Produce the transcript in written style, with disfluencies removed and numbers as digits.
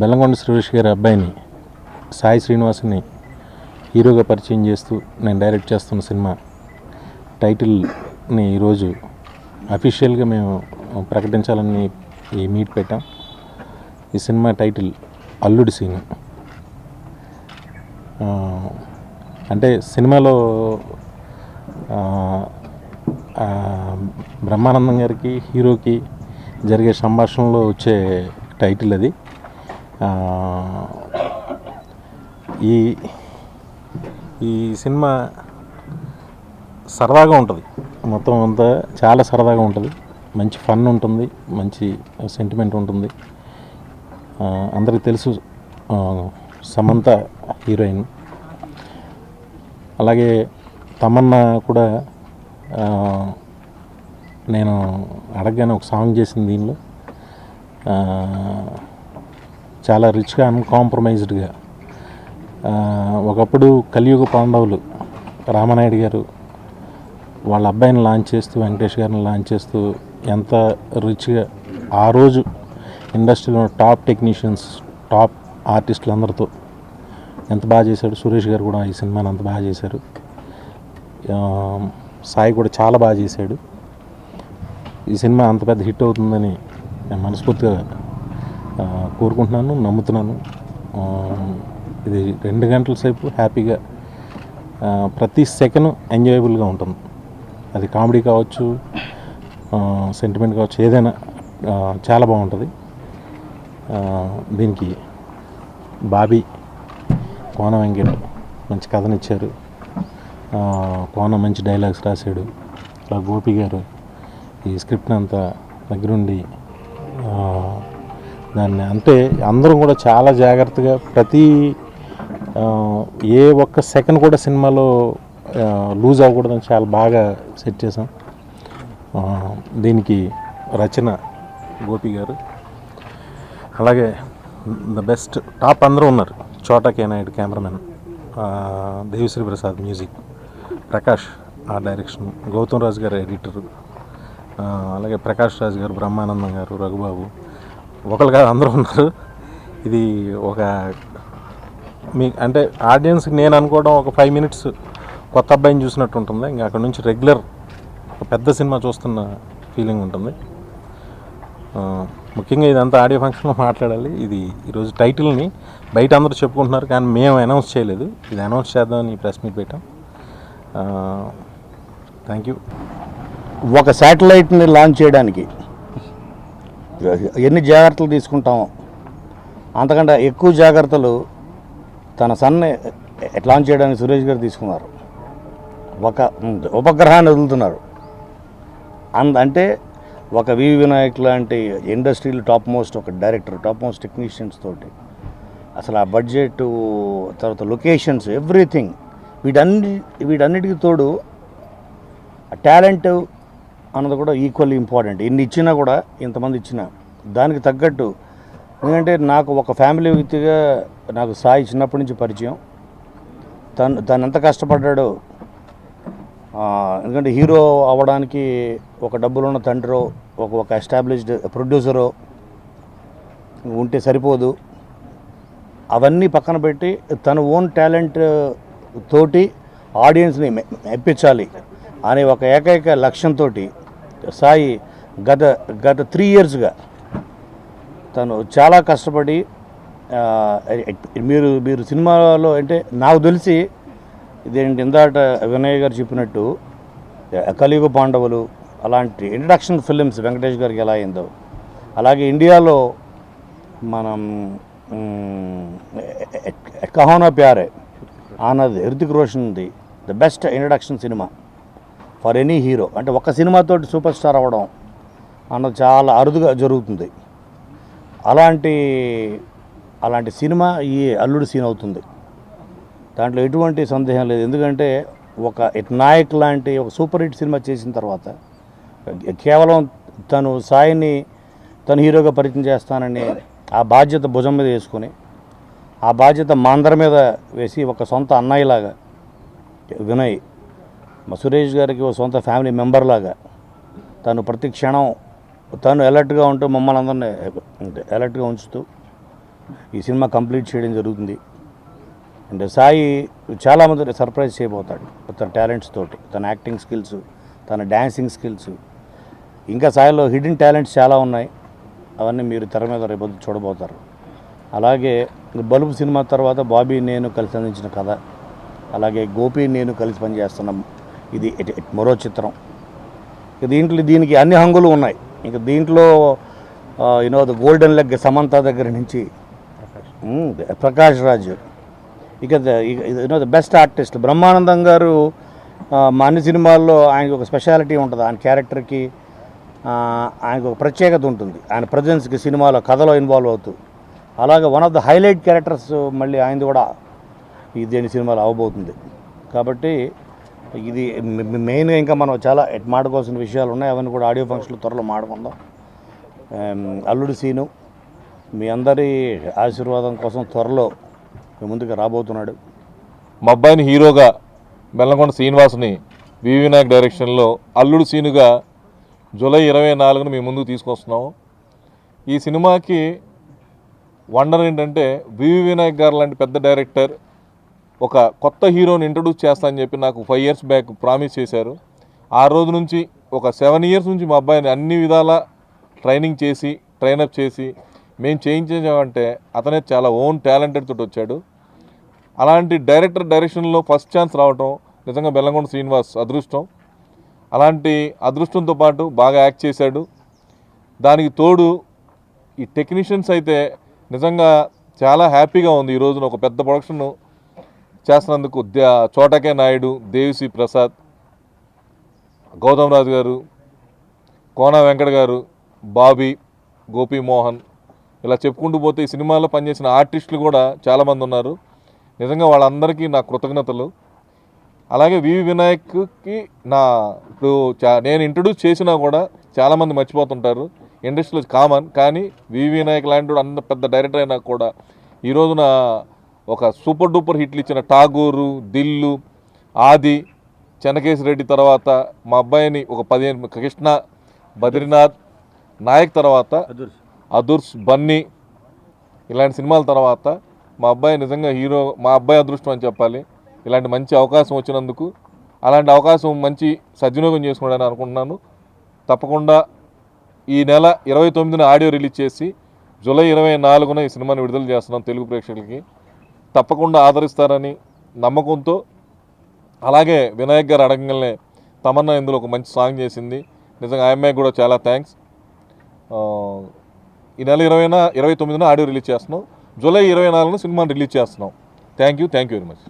బెల్లంకొండ సురేష్ గారి అబ్బాయిని సాయి శ్రీనివాస్ని హీరోగా పరిచయం చేస్తూ నేను డైరెక్ట్ చేస్తున్న సినిమా టైటిల్ని ఈరోజు అఫీషియల్గా మేము ప్రకటించాలని ఈ మీట్ పెట్టాం. ఈ సినిమా టైటిల్ అల్లుడి సీను. అంటే సినిమాలో బ్రహ్మానందం గారికి హీరోకి జరిగే సంభాషణలో వచ్చే టైటిల్ అది. ఈ ఈ సినిమా సరదాగా ఉంటుంది, మొత్తం అంతా చాలా సరదాగా ఉంటుంది, మంచి ఫన్ ఉంటుంది, మంచి సెంటిమెంట్ ఉంటుంది. అందరికీ తెలుసు సమంత హీరోయిన్, అలాగే తమన్నా కూడా నేను అడగగానే ఒక సాంగ్ చేసింది దీనిలో. చాలా రిచ్గా అన్కాంప్రమైజ్డ్గా. ఒకప్పుడు కలియుగ పాండవులు రామనాయుడు గారు వాళ్ళ అబ్బాయిని లాంచ్ చేస్తూ, వెంకటేష్ గారిని లాంచ్ చేస్తూ ఎంత రిచ్గా ఆ రోజు ఇండస్ట్రీలో టాప్ టెక్నీషియన్స్, టాప్ ఆర్టిస్టులు అందరితో ఎంత బాగా చేశాడు. సురేష్ గారు కూడా ఈ సినిమాని అంత బాగా చేశారు. సాయి కూడా చాలా బాగా చేశాడు. ఈ సినిమా అంత పెద్ద హిట్ అవుతుందని నేను మనస్ఫూర్తిగా కోరుకుంటున్నాను, నమ్ముతున్నాను. ఇది 2 గంటల సేపు హ్యాపీగా ప్రతి సెకండ్ ఎంజాయబుల్గా ఉంటుంది. అది కామెడీ కావచ్చు, సెంటిమెంట్ కావచ్చు, ఏదైనా చాలా బాగుంటుంది. దీనికి బాబీ కోన వెంకట్ మంచి కథనిచ్చారు. కోన మంచి డైలాగ్స్ రాశాడు. అలా గోపి గారు ఈ స్క్రిప్ట్ని అంతా దగ్గరుండి దాన్ని, అంటే అందరం కూడా చాలా జాగ్రత్తగా ప్రతి ఏ ఒక్క సెకండ్ కూడా సినిమాలో లూజ్ అవ్వకూడదని చాలా బాగా సెట్ చేసాం. దీనికి రచన గోపి గారు, అలాగే ద బెస్ట్ టాప్ అందరూ ఉన్నారు. చోటా కే నాయుడు కెమెరామెన్, దేవిశ్రీ ప్రసాద్ మ్యూజిక్, ప్రకాష్ ఆ డైరెక్షన్, గౌతమ్ రాజు గారు ఎడిటరు, అలాగే ప్రకాష్ రాజ్ గారు, బ్రహ్మానందం గారు, రఘుబాబు, ఒకరు కాదు అందరూ ఉన్నారు. ఇది ఒక అంటే ఆడియన్స్కి నేను అనుకోవడం ఒక 5 minutes కొత్త అబ్బాయిని చూసినట్టు ఉంటుంది. ఇంకా అక్కడ నుంచి రెగ్యులర్ ఒక పెద్ద సినిమా చూస్తున్న ఫీలింగ్ ఉంటుంది. ముఖ్యంగా ఇదంతా ఆడియో ఫంక్షన్లో మాట్లాడాలి. ఇది ఈరోజు టైటిల్ని బయట అందరూ చెప్పుకుంటున్నారు, కానీ మేము అనౌన్స్ చేయలేదు. ఇది అనౌన్స్ చేద్దామని ప్రెస్ మీట్ పెట్టాం. Thank you. ఒక శాటిలైట్ని లాంచ్ చేయడానికి ఎన్ని జాగ్రత్తలు తీసుకుంటామో అంతకంటే ఎక్కువ జాగ్రత్తలు తన సన్ని లాంచ్ చేయడానికి సురేష్ గారు తీసుకున్నారు. ఒక ఉపగ్రహాన్ని వదులుతున్నారు. అంటే ఒక వివి వినాయక్ లాంటి ఇండస్ట్రీలో టాప్ మోస్ట్ ఒక డైరెక్టర్, టాప్ మోస్ట్ టెక్నీషియన్స్ తోటి అసలు ఆ బడ్జెట్, తర్వాత లొకేషన్స్, ఎవ్రీథింగ్, వీటన్నిటికి తోడు టాలెంట్ అన్నది కూడా ఈక్వల్లీ ఇంపార్టెంట్. ఇన్ని ఇచ్చినా కూడా, ఇంతమంది ఇచ్చినా దానికి తగ్గట్టు. ఎందుకంటే నాకు ఒక ఫ్యామిలీ వ్యక్తిగా నాకు సాయి చిన్నప్పటి నుంచి పరిచయం. తను ఎంత కష్టపడ్డాడో. ఎందుకంటే హీరో అవ్వడానికి ఒక డబ్బులున్న తండ్రో, ఒక ఎస్టాబ్లిష్డ్ ప్రొడ్యూసరో ఉంటే సరిపోదు. అవన్నీ పక్కన పెట్టి తన ఓన్ టాలెంట్ తోటి ఆడియన్స్ని మెప్పించాలి అనే ఒక ఏకైక లక్ష్యంతో సాయి గత 3 yearsగా తను చాలా కష్టపడి, మీరు సినిమాలో అంటే నాకు తెలిసి ఇదేంటి ఇందాట వినయ్ గారు చెప్పినట్టు కలియుగ పాండవులు అలాంటి ఇంట్రడక్షన్ ఫిలిమ్స్ వెంకటేష్ గారికి ఎలా అయిందో, అలాగే ఇండియాలో మనం కహోనా ప్యారే అన్నది Hrithik రోషన్ది the best introduction cinema for any hero. అంటే ఒక సినిమాతోటి సూపర్ స్టార్ అవ్వడం అన్నది చాలా అరుదుగా జరుగుతుంది. అలాంటి సినిమా ఈ అల్లుడి సీన్ అవుతుంది. దాంట్లో ఎటువంటి సందేహం లేదు. ఎందుకంటే ఒక నాయక్ లాంటి ఒక సూపర్ హిట్ సినిమా చేసిన తర్వాత కేవలం తను సాయిని తను హీరోగా పరిచయం చేస్తానని ఆ బాధ్యత భుజం మీద వేసుకొని, ఆ బాధ్యత మా అందరి మీద వేసి ఒక సొంత అన్నయ్యలాగా వినయ్, మా సురేష్ గారికి ఒక సొంత ఫ్యామిలీ మెంబర్ లాగా తను ప్రతి క్షణం తను అలర్ట్గా ఉంటూ మమ్మల్ని అందరినీ అలర్ట్గా ఉంచుతూ ఈ సినిమా కంప్లీట్ చేయడం జరుగుతుంది. అండ్ సాయి చాలామంది సర్ప్రైజ్ చేయబోతాడు తన టాలెంట్స్ తోటి, తన యాక్టింగ్ స్కిల్స్, తన డ్యాన్సింగ్ స్కిల్స్. ఇంకా సాయిలో హిడెన్ టాలెంట్స్ చాలా ఉన్నాయి. అవన్నీ మీరు తెర మీద రేపొద్దు చూడబోతారు. అలాగే బలుపు సినిమా తర్వాత బాబీ నేను కలిసి అందించిన కథ, అలాగే గోపి నేను కలిసి పనిచేస్తున్నాం, ఇది మరో చిత్రం. దీనికి అన్ని హంగులు ఉన్నాయి. ఇంకా దీంట్లో ద గోల్డెన్ లెగ్ సమంత దగ్గర నుంచి ప్రకాష్ రాజ్, ఇక ద బెస్ట్ ఆర్టిస్ట్ బ్రహ్మానందం గారు. మా అన్ని సినిమాల్లో ఆయనకు ఒక స్పెషాలిటీ ఉంటుంది. ఆయన క్యారెక్టర్కి ఆయనకు ఒక ప్రత్యేకత ఉంటుంది. ఆయన ప్రజెన్స్కి సినిమాలో కథలో ఇన్వాల్వ్ అవుతూ, అలాగే one of the highlight characters మళ్ళీ ఆయనది కూడా దేని సినిమాలో అవబోతుంది. కాబట్టి ఇది మెయిన్గా ఇంకా మనం చాలా మాడుకోవాల్సిన విషయాలు ఉన్నాయి. అవన్నీ కూడా ఆడియో ఫంక్షన్లో త్వరలో మాడుకుందాం. అల్లుడు సీను మీ అందరి ఆశీర్వాదం కోసం త్వరలో మీ ముందుకు రాబోతున్నాడు. మా అబ్బాయిని హీరోగా బెల్లంకొండ శ్రీనివాస్ని వివి వినాయక్ డైరెక్షన్లో అల్లుడు సీనుగా జూలై 24న మీ ముందుకు తీసుకొస్తున్నాము. ఈ సినిమాకి వండర్ ఏంటంటే వివి వినాయక్ గారు లాంటి పెద్ద డైరెక్టర్ ఒక కొత్త హీరోని ఇంట్రడ్యూస్ చేస్తా అని చెప్పి నాకు 5 years బ్యాక్ ప్రామిస్ చేశారు. ఆ రోజు నుంచి ఒక 7 years నుంచి మా అబ్బాయిని అన్ని విధాల ట్రైనింగ్ చేసి ట్రైనప్ చేసి మేము చేయించామంటే అతనే చాలా ఓన్ టాలెంటెడ్ తోటి వచ్చాడు. అలాంటి డైరెక్టర్ డైరెక్షన్లో ఫస్ట్ ఛాన్స్ రావటం నిజంగా బెల్లంకొండ శ్రీనివాస్ అదృష్టం. అలాంటి అదృష్టంతో పాటు బాగా యాక్ట్ చేశాడు. దానికి తోడు ఈ టెక్నీషియన్స్ అయితే నిజంగా చాలా హ్యాపీగా ఉంది. ఈ రోజున ఒక పెద్ద ప్రొడక్షన్ చేస్తున్నందుకు చోటకే నాయుడు, దేవిశ్రీ ప్రసాద్, గౌతమ్ రాజు గారు, కోన వెంకట గారు, బాబీ, గోపి మోహన్, ఇలా చెప్పుకుంటూ పోతే ఈ సినిమాలో పనిచేసిన ఆర్టిస్టులు కూడా చాలామంది ఉన్నారు. నిజంగా వాళ్ళందరికీ నా కృతజ్ఞతలు. అలాగే వివి వినాయక్కి ఇప్పుడు నేను ఇంట్రడ్యూస్ చేసినా కూడా చాలామంది మర్చిపోతుంటారు, ఇండస్ట్రీలో కామన్. కానీ వివి వినాయక్ లాంటి అంత పెద్ద డైరెక్టర్ అయినా కూడా ఈ రోజున ఒక సూపర్ డూపర్ హిట్లు ఇచ్చిన ఠాగూరు, దిల్లు, ఆది, చెన్నకేశ్ రెడ్డి తర్వాత మా అబ్బాయిని ఒక 15 కృష్ణ, బద్రీనాథ్, నాయక్ తర్వాత అదుర్స్, బన్నీ ఇలాంటి సినిమాల తర్వాత మా అబ్బాయి నిజంగా హీరో, మా అబ్బాయి అదృష్టం అని చెప్పాలి. ఇలాంటి మంచి అవకాశం వచ్చినందుకు అలాంటి అవకాశం మంచి సద్వినియోగం చేసుకోవడానికి అనుకుంటున్నాను. తప్పకుండా ఈ నెల 29న ఆడియో రిలీజ్ చేసి జూలై 24న ఈ సినిమాని విడుదల చేస్తున్నాం తెలుగు ప్రేక్షకులకి. తప్పకుండా ఆదరిస్తారని నమ్మకంతో, అలాగే వినాయక్ గారు అడగంగానే తమన్నా ఇందులో ఒక మంచి సాంగ్ చేసింది. నిజంగా ఆ అమ్మాయికి కూడా చాలా థ్యాంక్స్. ఈ నెల 29న ఆడియో రిలీజ్ చేస్తున్నాం. జూలై 24న సినిమాని రిలీజ్ చేస్తున్నాం. Thank you very much.